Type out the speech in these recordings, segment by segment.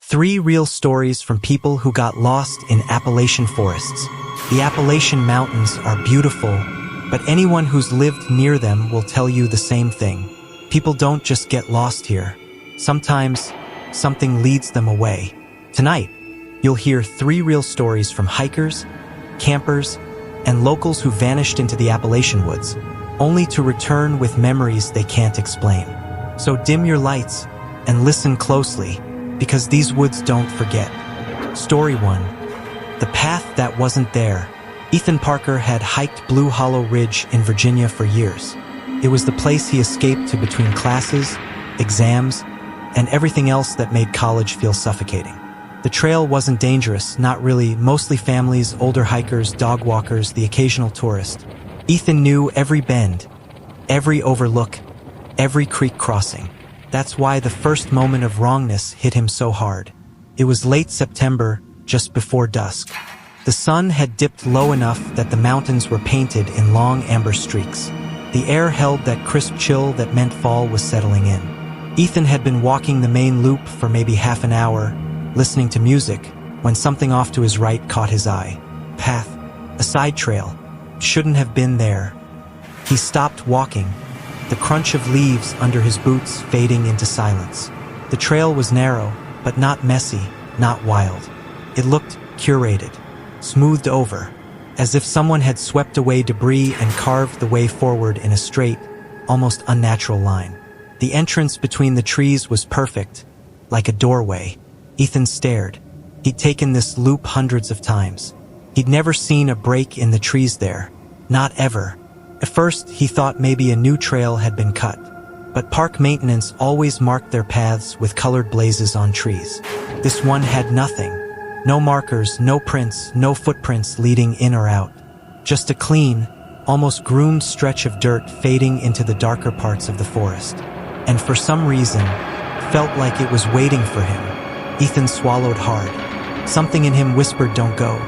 3 real stories from people who got lost in Appalachian forests. The Appalachian Mountains are beautiful, but anyone who's lived near them will tell you the same thing. People don't just get lost here. Sometimes, something leads them away. Tonight, you'll hear 3 real stories from hikers, campers, and locals who vanished into the Appalachian woods, only to return with memories they can't explain. So dim your lights and listen closely, because these woods don't forget. Story 1. The Path That Wasn't There. Ethan Parker had hiked Blue Hollow Ridge in Virginia for years. It was the place he escaped to between classes, exams, and everything else that made college feel suffocating. The trail wasn't dangerous, not really, mostly families, older hikers, dog walkers, the occasional tourist. Ethan knew every bend, every overlook, every creek crossing. That's why the first moment of wrongness hit him so hard. It was late September, just before dusk. The sun had dipped low enough that the mountains were painted in long amber streaks. The air held that crisp chill that meant fall was settling in. Ethan had been walking the main loop for maybe half an hour, listening to music, when something off to his right caught his eye. Path, a side trail, shouldn't have been there. He stopped walking, the crunch of leaves under his boots fading into silence. The trail was narrow, but not messy, not wild. It looked curated, smoothed over, as if someone had swept away debris and carved the way forward in a straight, almost unnatural line. The entrance between the trees was perfect, like a doorway. Ethan stared. He'd taken this loop hundreds of times. He'd never seen a break in the trees there. Not ever. At first, he thought maybe a new trail had been cut. But park maintenance always marked their paths with colored blazes on trees. This one had nothing. No markers, no prints, no footprints leading in or out. Just a clean, almost groomed stretch of dirt fading into the darker parts of the forest. And for some reason, felt like it was waiting for him. Ethan swallowed hard. Something in him whispered, "Don't go."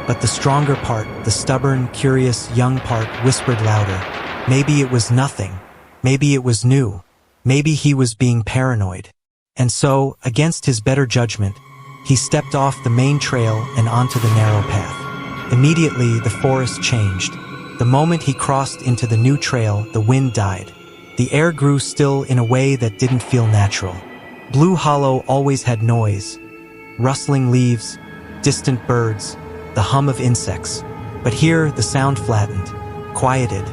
But the stronger part, the stubborn, curious, young part, whispered louder. Maybe it was nothing. Maybe it was new. Maybe he was being paranoid. And so, against his better judgment, he stepped off the main trail and onto the narrow path. Immediately, the forest changed. The moment he crossed into the new trail, the wind died. The air grew still in a way that didn't feel natural. Blue Hollow always had noise. Rustling leaves, distant birds, the hum of insects. But here, the sound flattened, quieted,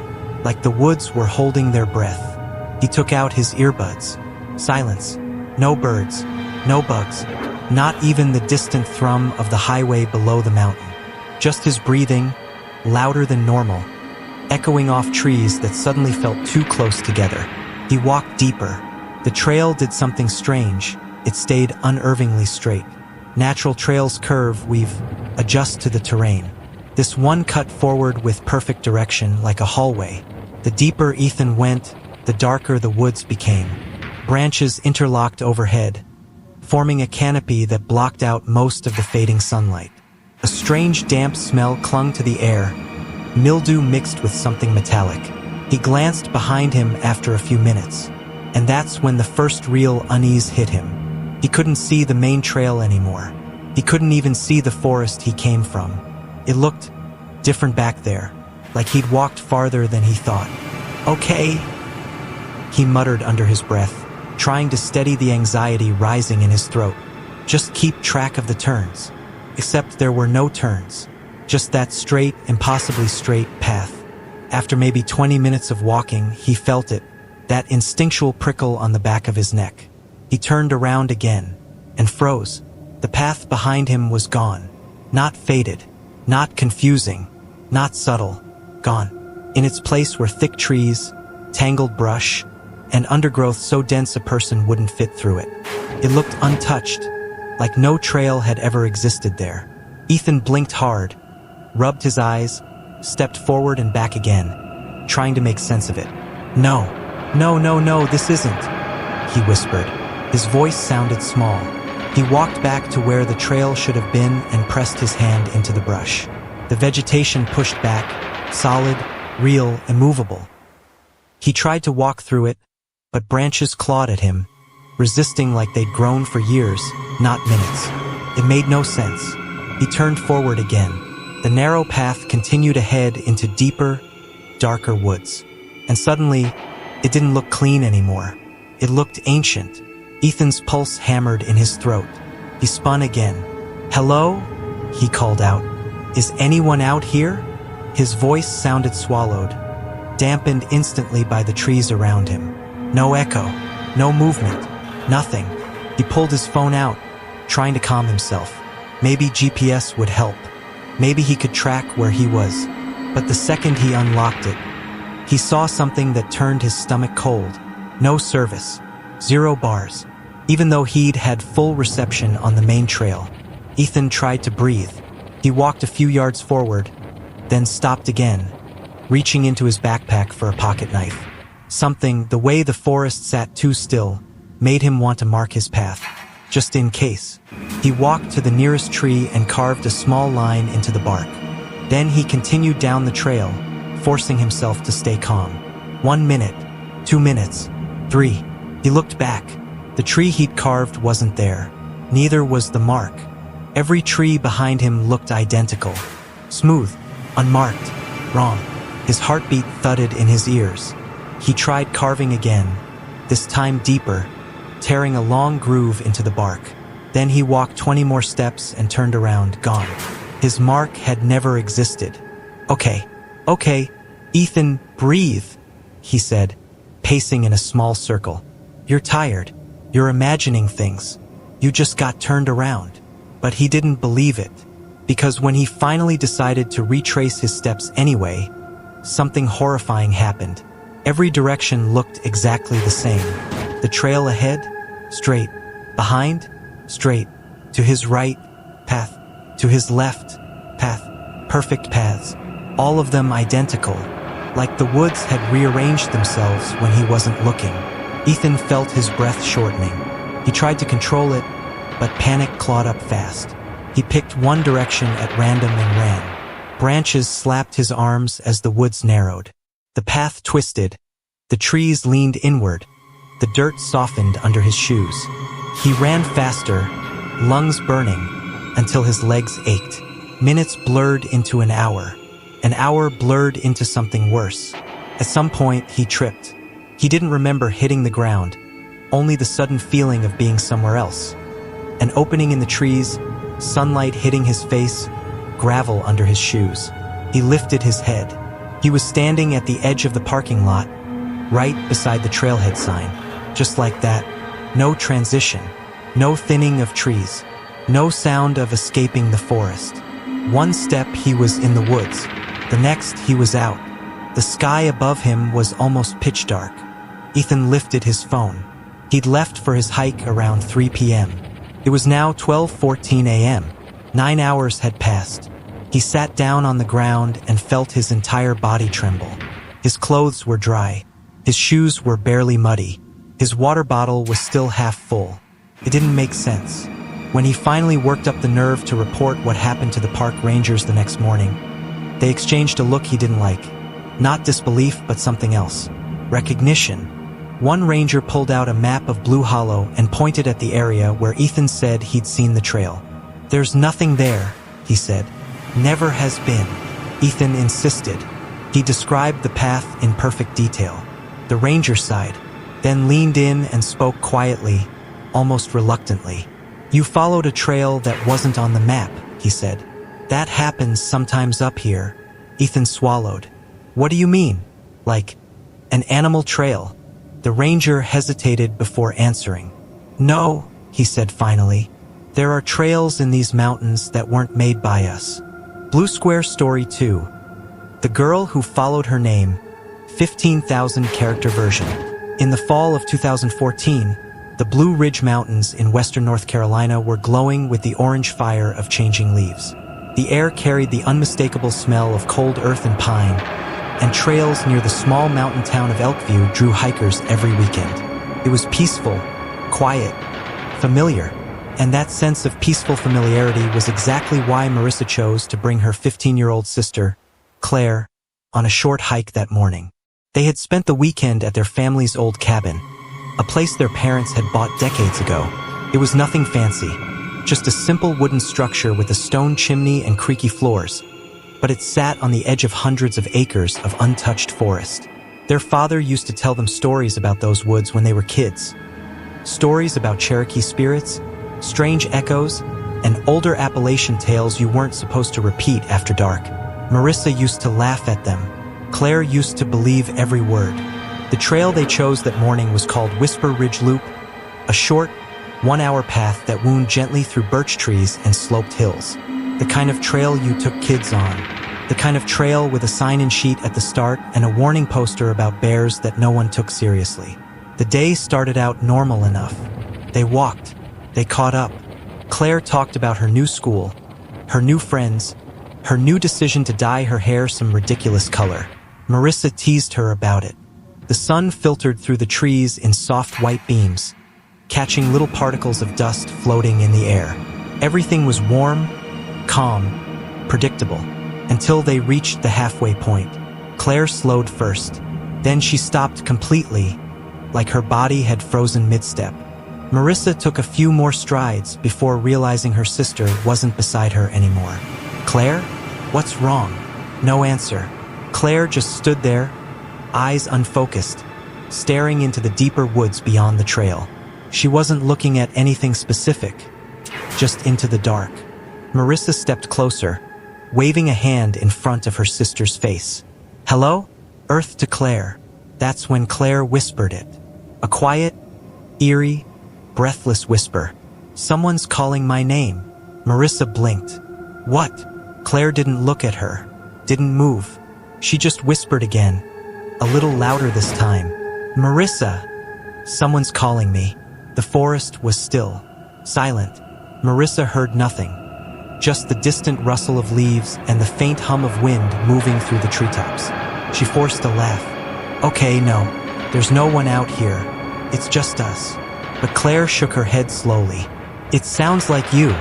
like the woods were holding their breath. He took out his earbuds. Silence. No birds. No bugs. Not even the distant thrum of the highway below the mountain. Just his breathing, louder than normal, echoing off trees that suddenly felt too close together. He walked deeper. The trail did something strange. It stayed unervingly straight. Natural trails curve, weave, adjust to the terrain. This one cut forward with perfect direction, like a hallway. The deeper Ethan went, the darker the woods became. Branches interlocked overhead, forming a canopy that blocked out most of the fading sunlight. A strange damp smell clung to the air, mildew mixed with something metallic. He glanced behind him after a few minutes, and that's when the first real unease hit him. He couldn't see the main trail anymore. He couldn't even see the forest he came from. It looked different back there, like he'd walked farther than he thought. "Okay," he muttered under his breath, trying to steady the anxiety rising in his throat. Just keep track of the turns. Except there were no turns. Just that straight, impossibly straight path. After maybe 20 minutes of walking, he felt it, that instinctual prickle on the back of his neck. He turned around again, and froze. The path behind him was gone. Not faded, not confusing, not subtle. Gone. In its place were thick trees, tangled brush, and undergrowth so dense a person wouldn't fit through it. It looked untouched, like no trail had ever existed there. Ethan blinked hard, rubbed his eyes, stepped forward and back again, trying to make sense of it. No, this isn't," he whispered. His voice sounded small. He walked back to where the trail should have been and pressed his hand into the brush. The vegetation pushed back, solid, real, immovable. He tried to walk through it, but branches clawed at him, resisting like they'd grown for years, not minutes. It made no sense. He turned forward again. The narrow path continued ahead into deeper, darker woods. And suddenly, it didn't look clean anymore. It looked ancient. Ethan's pulse hammered in his throat. He spun again. "Hello?" he called out. "Is anyone out here?" His voice sounded swallowed, dampened instantly by the trees around him. No echo, no movement, nothing. He pulled his phone out, trying to calm himself. Maybe GPS would help. Maybe he could track where he was. But the second he unlocked it, he saw something that turned his stomach cold. No service. 0 bars. Even though he'd had full reception on the main trail. Ethan tried to breathe. He walked a few yards forward, then stopped again, reaching into his backpack for a pocket knife. Something, the way the forest sat too still, made him want to mark his path, just in case. He walked to the nearest tree and carved a small line into the bark. Then he continued down the trail, forcing himself to stay calm. 1 minute, 2 minutes, 3. He looked back. The tree he'd carved wasn't there. Neither was the mark. Every tree behind him looked identical. Smooth, unmarked, wrong. His heartbeat thudded in his ears. He tried carving again, this time deeper, tearing a long groove into the bark. Then he walked 20 more steps and turned around, gone. His mark had never existed. Okay, Ethan, breathe, he said, pacing in a small circle. You're tired. You're imagining things. You just got turned around. But he didn't believe it, because when he finally decided to retrace his steps anyway, something horrifying happened. Every direction looked exactly the same. The trail ahead, straight. Behind, straight. To his right, path. To his left, path. Perfect paths. All of them identical, like the woods had rearranged themselves when he wasn't looking. Ethan felt his breath shortening. He tried to control it, but panic clawed up fast. He picked one direction at random and ran. Branches slapped his arms as the woods narrowed. The path twisted. The trees leaned inward. The dirt softened under his shoes. He ran faster, lungs burning, until his legs ached. Minutes blurred into an hour. An hour blurred into something worse. At some point, he tripped. He didn't remember hitting the ground, only the sudden feeling of being somewhere else. An opening in the trees, sunlight hitting his face, gravel under his shoes. He lifted his head. He was standing at the edge of the parking lot, right beside the trailhead sign. Just like that, no transition, no thinning of trees, no sound of escaping the forest. One step he was in the woods, the next he was out. The sky above him was almost pitch dark. Ethan lifted his phone. He'd left for his hike around 3 p.m. It was now 12:14 a.m. 9 hours had passed. He sat down on the ground and felt his entire body tremble. His clothes were dry. His shoes were barely muddy. His water bottle was still half full. It didn't make sense. When he finally worked up the nerve to report what happened to the park rangers the next morning, they exchanged a look he didn't like. Not disbelief, but something else. Recognition. One ranger pulled out a map of Blue Hollow and pointed at the area where Ethan said he'd seen the trail. "There's nothing there," he said. "Never has been." Ethan insisted. He described the path in perfect detail. The ranger sighed, then leaned in and spoke quietly, almost reluctantly. "You followed a trail that wasn't on the map," he said. "That happens sometimes up here." Ethan swallowed. "What do you mean? Like, an animal trail?" The ranger hesitated before answering. "No," he said finally. "There are trails in these mountains that weren't made by us." Blue Square Story 2. The Girl Who Followed Her Name, 15,000 character version. In the fall of 2014, the Blue Ridge Mountains in western North Carolina were glowing with the orange fire of changing leaves. The air carried the unmistakable smell of cold earth and pine, and trails near the small mountain town of Elkview drew hikers every weekend. It was peaceful, quiet, familiar, and that sense of peaceful familiarity was exactly why Marissa chose to bring her 15-year-old sister, Claire, on a short hike that morning. They had spent the weekend at their family's old cabin, a place their parents had bought decades ago. It was nothing fancy, just a simple wooden structure with a stone chimney and creaky floors, but it sat on the edge of hundreds of acres of untouched forest. Their father used to tell them stories about those woods when they were kids. Stories about Cherokee spirits, strange echoes, and older Appalachian tales you weren't supposed to repeat after dark. Marissa used to laugh at them. Claire used to believe every word. The trail they chose that morning was called Whisper Ridge Loop, a short, one-hour path that wound gently through birch trees and sloped hills. The kind of trail you took kids on. The kind of trail with a sign-in sheet at the start and a warning poster about bears that no one took seriously. The day started out normal enough. They walked. They caught up. Claire talked about her new school, her new friends, her new decision to dye her hair some ridiculous color. Marissa teased her about it. The sun filtered through the trees in soft white beams, catching little particles of dust floating in the air. Everything was warm, calm, predictable, until they reached the halfway point. Claire slowed first. Then she stopped completely, like her body had frozen mid-step. Marissa took a few more strides before realizing her sister wasn't beside her anymore. "Claire? What's wrong?" No answer. Claire just stood there, eyes unfocused, staring into the deeper woods beyond the trail. She wasn't looking at anything specific, just into the dark. Marissa stepped closer, waving a hand in front of her sister's face. "Hello?" Earth to Claire. That's when Claire whispered it. A quiet, eerie, breathless whisper. "Someone's calling my name." Marissa blinked. "What?" Claire didn't look at her, didn't move. She just whispered again, a little louder this time. "Marissa, someone's calling me." The forest was still, silent. Marissa heard nothing, just the distant rustle of leaves and the faint hum of wind moving through the treetops. She forced a laugh. "Okay, no, there's no one out here. It's just us." But Claire shook her head slowly. "It sounds like you,"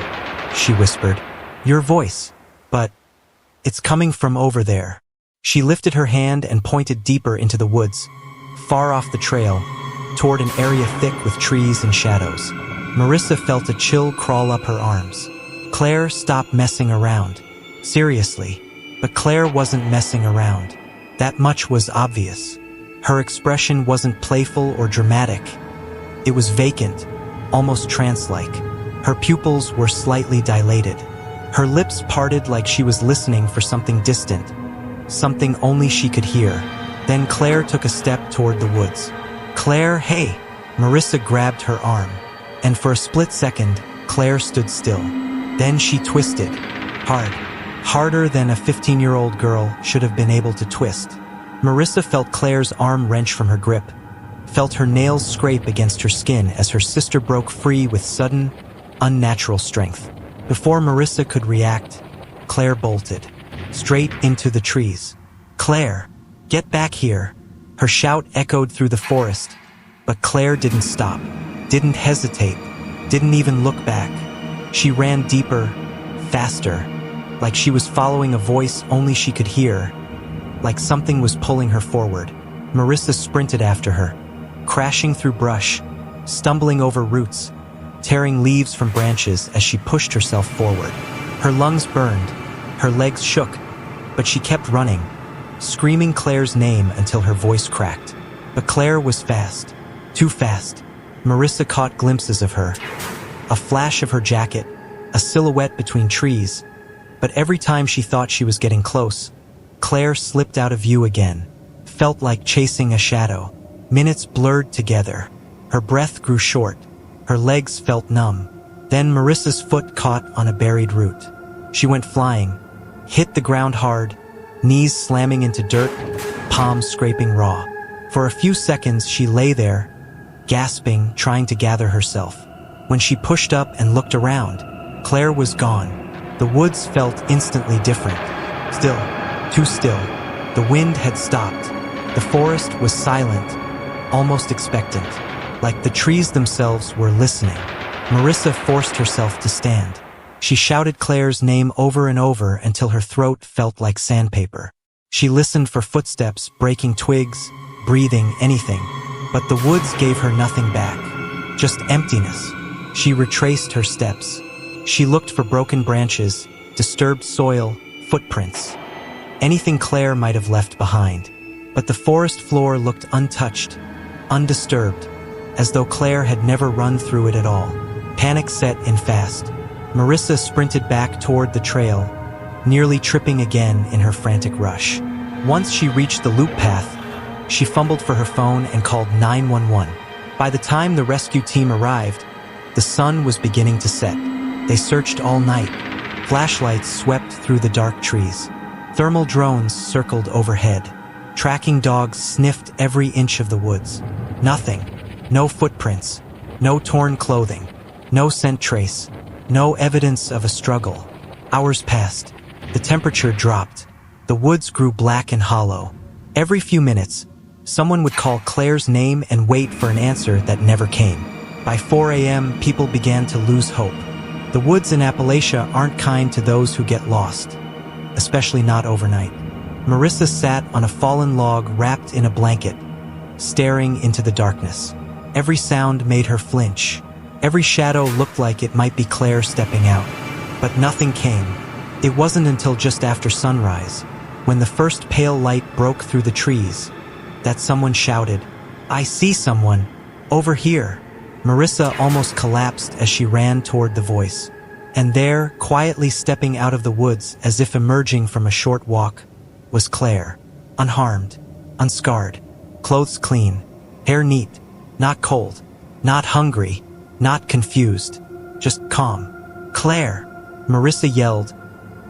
she whispered. "Your voice. But it's coming from over there." She lifted her hand and pointed deeper into the woods, far off the trail, toward an area thick with trees and shadows. Marissa felt a chill crawl up her arms. Claire, stop messing around. Seriously. But Claire wasn't messing around. That much was obvious. Her expression wasn't playful or dramatic. It was vacant, almost trance-like. Her pupils were slightly dilated. Her lips parted like she was listening for something distant, something only she could hear. Then Claire took a step toward the woods. "Claire, hey!" Marissa grabbed her arm, and for a split second, Claire stood still. Then she twisted, hard, harder than a 15-year-old girl should have been able to twist. Marissa felt Claire's arm wrench from her grip, felt her nails scrape against her skin as her sister broke free with sudden, unnatural strength. Before Marissa could react, Claire bolted, straight into the trees. "Claire, get back here!" Her shout echoed through the forest, but Claire didn't stop, didn't hesitate, didn't even look back. She ran deeper, faster, like she was following a voice only she could hear, like something was pulling her forward. Marissa sprinted after her, crashing through brush, stumbling over roots, tearing leaves from branches as she pushed herself forward. Her lungs burned, her legs shook, but she kept running, screaming Claire's name until her voice cracked. But Claire was fast, too fast. Marissa caught glimpses of her, a flash of her jacket, a silhouette between trees, but every time she thought she was getting close, Claire slipped out of view again, felt like chasing a shadow. Minutes blurred together. Her breath grew short. Her legs felt numb. Then Marissa's foot caught on a buried root. She went flying, hit the ground hard, knees slamming into dirt, palms scraping raw. For a few seconds she lay there, gasping, trying to gather herself. When she pushed up and looked around, Claire was gone. The woods felt instantly different. Still, too still. The wind had stopped. The forest was silent, almost expectant, like the trees themselves were listening. Marissa forced herself to stand. She shouted Claire's name over and over until her throat felt like sandpaper. She listened for footsteps, breaking twigs, breathing, anything. But the woods gave her nothing back, just emptiness. She retraced her steps. She looked for broken branches, disturbed soil, footprints. Anything Claire might have left behind. But the forest floor looked untouched, undisturbed, as though Claire had never run through it at all. Panic set in fast. Marissa sprinted back toward the trail, nearly tripping again in her frantic rush. Once she reached the loop path, she fumbled for her phone and called 911. By the time the rescue team arrived, the sun was beginning to set. They searched all night. Flashlights swept through the dark trees. Thermal drones circled overhead. Tracking dogs sniffed every inch of the woods. Nothing. No footprints. No torn clothing. No scent trace. No evidence of a struggle. Hours passed. The temperature dropped. The woods grew black and hollow. Every few minutes, someone would call Claire's name and wait for an answer that never came. By 4 a.m., people began to lose hope. The woods in Appalachia aren't kind to those who get lost, especially not overnight. Marissa sat on a fallen log wrapped in a blanket, staring into the darkness. Every sound made her flinch. Every shadow looked like it might be Claire stepping out. But nothing came. It wasn't until just after sunrise, when the first pale light broke through the trees, that someone shouted, "I see someone! Over here!" Marissa almost collapsed as she ran toward the voice. And there, quietly stepping out of the woods as if emerging from a short walk, was Claire. Unharmed, unscarred, clothes clean, hair neat, not cold, not hungry, not confused, just calm. "Claire!" Marissa yelled,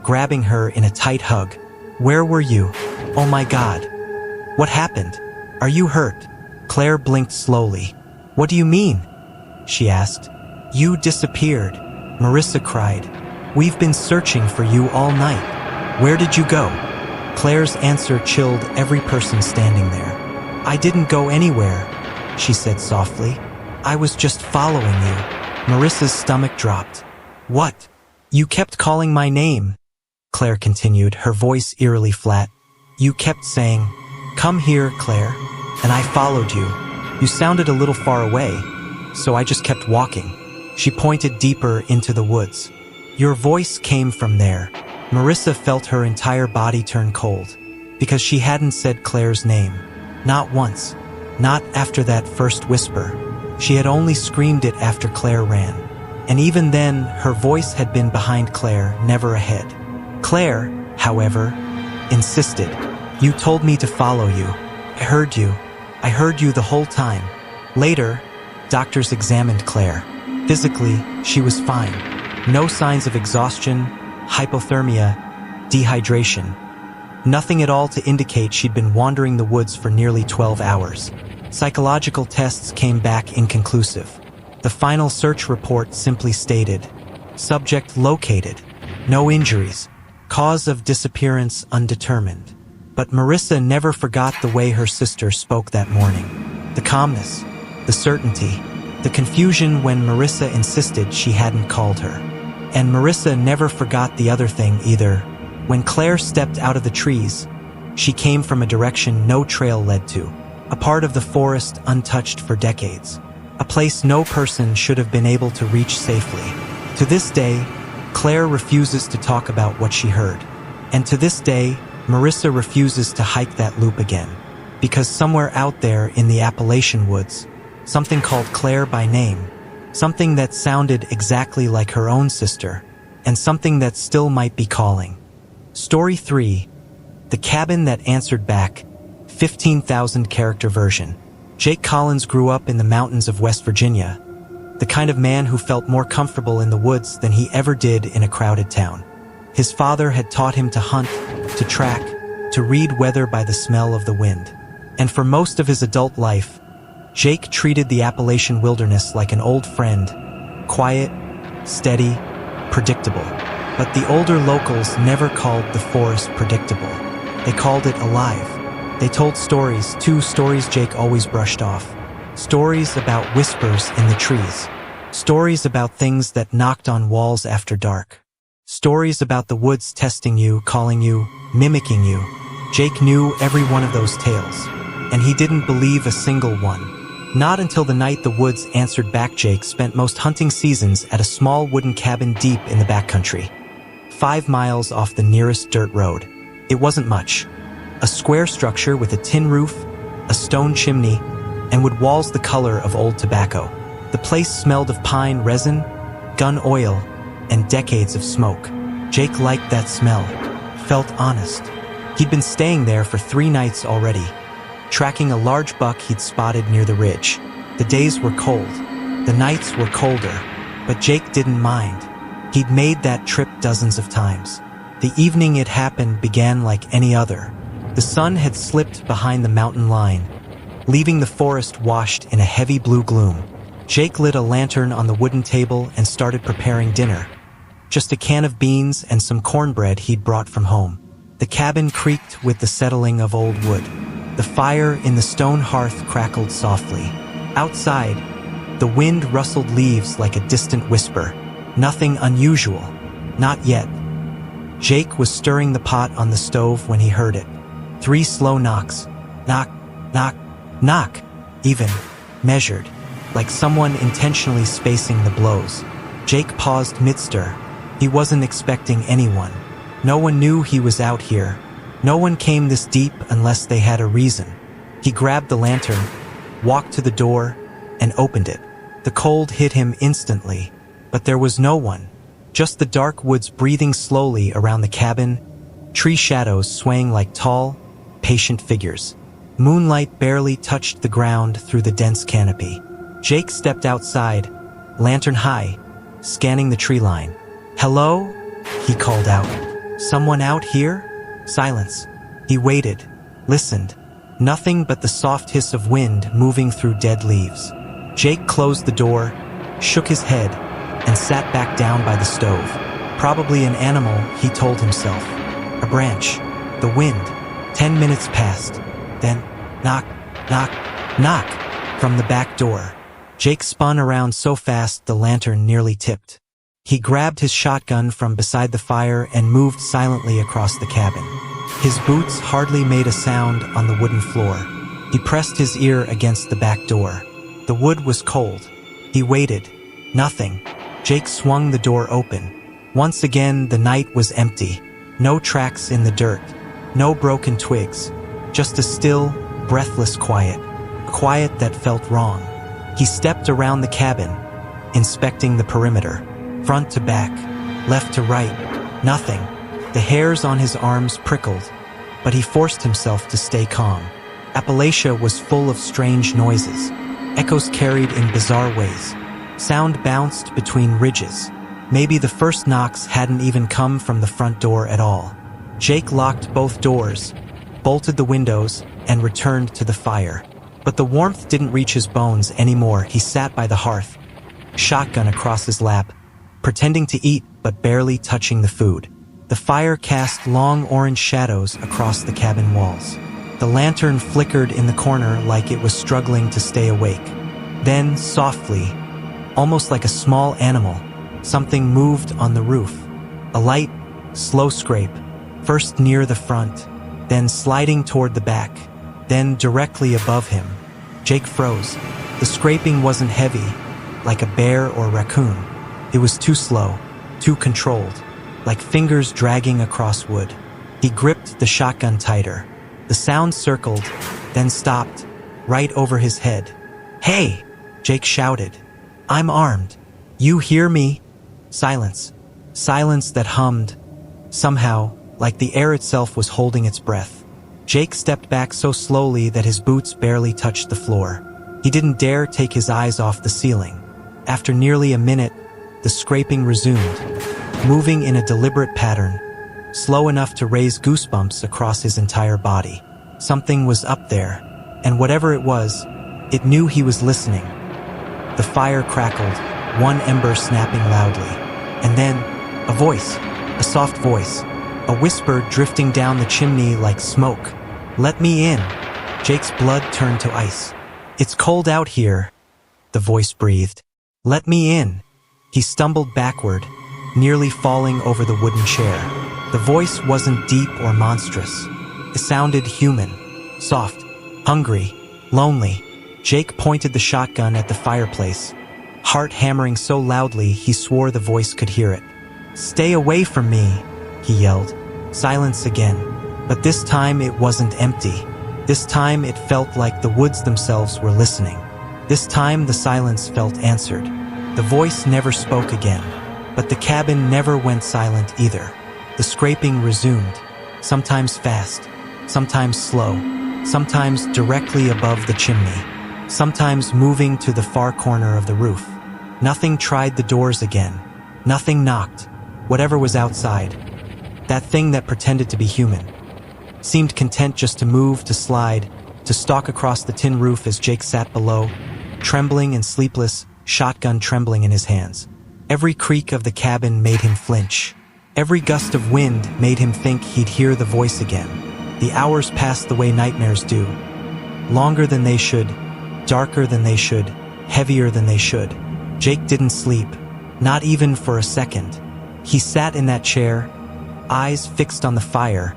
grabbing her in a tight hug. "Where were you? Oh my God. What happened? Are you hurt?" Claire blinked slowly. "What do you mean?" she asked. "You disappeared," Marissa cried. "We've been searching for you all night. Where did you go?" Claire's answer chilled every person standing there. "I didn't go anywhere," she said softly. "I was just following you." Marissa's stomach dropped. "What? You kept calling my name," Claire continued, her voice eerily flat. "You kept saying, 'Come here, Claire,' and I followed you. You sounded a little far away, so I just kept walking." She pointed deeper into the woods. "Your voice came from there." Marissa felt her entire body turn cold, because she hadn't said Claire's name. Not once. Not after that first whisper. She had only screamed it after Claire ran. And even then, her voice had been behind Claire, never ahead. Claire, however, insisted. "You told me to follow you. I heard you. I heard you the whole time." Later, doctors examined Claire. Physically, she was fine. No signs of exhaustion, hypothermia, dehydration. Nothing at all to indicate she'd been wandering the woods for nearly 12 hours. Psychological tests came back inconclusive. The final search report simply stated, "Subject located. No injuries. Cause of disappearance undetermined." But Marissa never forgot the way her sister spoke that morning. The calmness, the certainty, the confusion when Marissa insisted she hadn't called her. And Marissa never forgot the other thing either. When Claire stepped out of the trees, she came from a direction no trail led to, a part of the forest untouched for decades, a place no person should have been able to reach safely. To this day, Claire refuses to talk about what she heard. And to this day, Marissa refuses to hike that loop again. Because somewhere out there in the Appalachian woods, something called Claire by name, something that sounded exactly like her own sister, and something that still might be calling. Story 3. The Cabin That Answered Back, 15,000 character version. Jake Collins grew up in the mountains of West Virginia, the kind of man who felt more comfortable in the woods than he ever did in a crowded town. His father had taught him to hunt, to track, to read weather by the smell of the wind. And for most of his adult life, Jake treated the Appalachian wilderness like an old friend, quiet, steady, predictable. But the older locals never called the forest predictable. They called it alive. They told stories, 2 stories Jake always brushed off. Stories about whispers in the trees. Stories about things that knocked on walls after dark. Stories about the woods testing you, calling you, mimicking you. Jake knew every one of those tales, and he didn't believe a single one. Not until the night the woods answered back. Jake spent most hunting seasons at a small wooden cabin deep in the backcountry, 5 miles off the nearest dirt road. It wasn't much. A square structure with a tin roof, a stone chimney, and wood walls the color of old tobacco. The place smelled of pine resin, gun oil, and decades of smoke. Jake liked that smell, felt honest. He'd been staying there for 3 nights already, tracking a large buck he'd spotted near the ridge. The days were cold, the nights were colder, but Jake didn't mind. He'd made that trip dozens of times. The evening it happened began like any other. The sun had slipped behind the mountain line, leaving the forest washed in a heavy blue gloom. Jake lit a lantern on the wooden table and started preparing dinner. Just a can of beans and some cornbread he'd brought from home. The cabin creaked with the settling of old wood. The fire in the stone hearth crackled softly. Outside, the wind rustled leaves like a distant whisper. Nothing unusual. Not yet. Jake was stirring the pot on the stove when he heard it. 3 slow knocks. Knock, knock, knock. Even, measured, like someone intentionally spacing the blows. Jake paused mid-stir. He wasn't expecting anyone. No one knew he was out here. No one came this deep unless they had a reason. He grabbed the lantern, walked to the door, and opened it. The cold hit him instantly, but there was no one. Just the dark woods breathing slowly around the cabin, tree shadows swaying like tall, patient figures. Moonlight barely touched the ground through the dense canopy. Jake stepped outside, lantern high, scanning the tree line. "Hello?" he called out. "Someone out here?" Silence. He waited, listened. Nothing but the soft hiss of wind moving through dead leaves. Jake closed the door, shook his head, and sat back down by the stove. Probably an animal, he told himself. A branch. The wind. 10 minutes passed. Then, knock, knock, knock, from the back door. Jake spun around so fast the lantern nearly tipped. He grabbed his shotgun from beside the fire and moved silently across the cabin. His boots hardly made a sound on the wooden floor. He pressed his ear against the back door. The wood was cold. He waited. Nothing. Jake swung the door open. Once again, the night was empty. No tracks in the dirt. No broken twigs. Just a still, breathless quiet. A quiet that felt wrong. He stepped around the cabin, inspecting the perimeter. Front to back, left to right, nothing. The hairs on his arms prickled, but he forced himself to stay calm. Appalachia was full of strange noises. Echoes carried in bizarre ways. Sound bounced between ridges. Maybe the first knocks hadn't even come from the front door at all. Jake locked both doors, bolted the windows, and returned to the fire. But the warmth didn't reach his bones anymore. He sat by the hearth, shotgun across his lap, pretending to eat but barely touching the food. The fire cast long orange shadows across the cabin walls. The lantern flickered in the corner like it was struggling to stay awake. Then, softly, almost like a small animal, something moved on the roof. A light, slow scrape, first near the front, then sliding toward the back, then directly above him. Jake froze. The scraping wasn't heavy, like a bear or raccoon. It was too slow, too controlled, like fingers dragging across wood. He gripped the shotgun tighter. The sound circled, then stopped, right over his head. "Hey!" Jake shouted. "I'm armed. You hear me?" Silence. Silence that hummed. Somehow, like the air itself was holding its breath. Jake stepped back so slowly that his boots barely touched the floor. He didn't dare take his eyes off the ceiling. After nearly a minute, the scraping resumed, moving in a deliberate pattern, slow enough to raise goosebumps across his entire body. Something was up there, and whatever it was, it knew he was listening. The fire crackled, one ember snapping loudly. And then, a voice, a soft voice, a whisper drifting down the chimney like smoke. "Let me in." Jake's blood turned to ice. "It's cold out here," the voice breathed. "Let me in." He stumbled backward, nearly falling over the wooden chair. The voice wasn't deep or monstrous. It sounded human, soft, hungry, lonely. Jake pointed the shotgun at the fireplace, heart hammering so loudly he swore the voice could hear it. "Stay away from me," he yelled. Silence again, but this time it wasn't empty. This time it felt like the woods themselves were listening. This time the silence felt answered. The voice never spoke again, but the cabin never went silent either. The scraping resumed, sometimes fast, sometimes slow, sometimes directly above the chimney, sometimes moving to the far corner of the roof. Nothing tried the doors again. Nothing knocked. Whatever was outside, that thing that pretended to be human, seemed content just to move, to slide, to stalk across the tin roof as Jake sat below, trembling and sleepless, shotgun trembling in his hands. Every creak of the cabin made him flinch. Every gust of wind made him think he'd hear the voice again. The hours passed the way nightmares do. Longer than they should, darker than they should, heavier than they should. Jake didn't sleep, not even for a second. He sat in that chair, eyes fixed on the fire,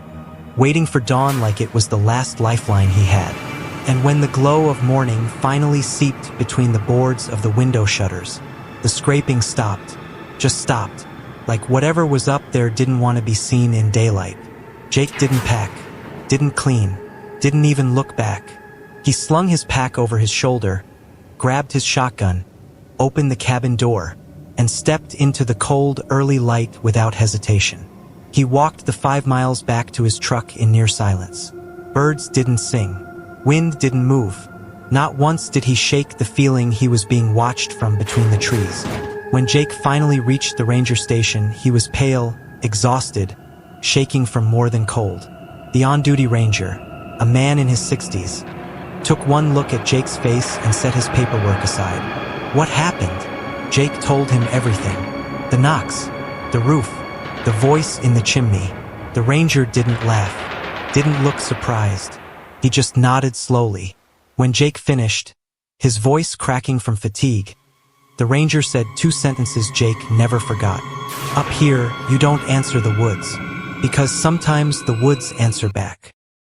waiting for dawn like it was the last lifeline he had. And when the glow of morning finally seeped between the boards of the window shutters, the scraping stopped, just stopped, like whatever was up there didn't want to be seen in daylight. Jake didn't pack, didn't clean, didn't even look back. He slung his pack over his shoulder, grabbed his shotgun, opened the cabin door, and stepped into the cold, early light without hesitation. He walked the 5 miles back to his truck in near silence. Birds didn't sing. Wind didn't move. Not once did he shake the feeling he was being watched from between the trees. When Jake finally reached the ranger station, he was pale, exhausted, shaking from more than cold. The on-duty ranger, a man in his 60s, took one look at Jake's face and set his paperwork aside. What happened? Jake told him everything. The knocks, the roof, the voice in the chimney. The ranger didn't laugh, didn't look surprised. He just nodded slowly. When Jake finished, his voice cracking from fatigue, the ranger said 2 sentences Jake never forgot. "Up here, you don't answer the woods, because sometimes the woods answer back."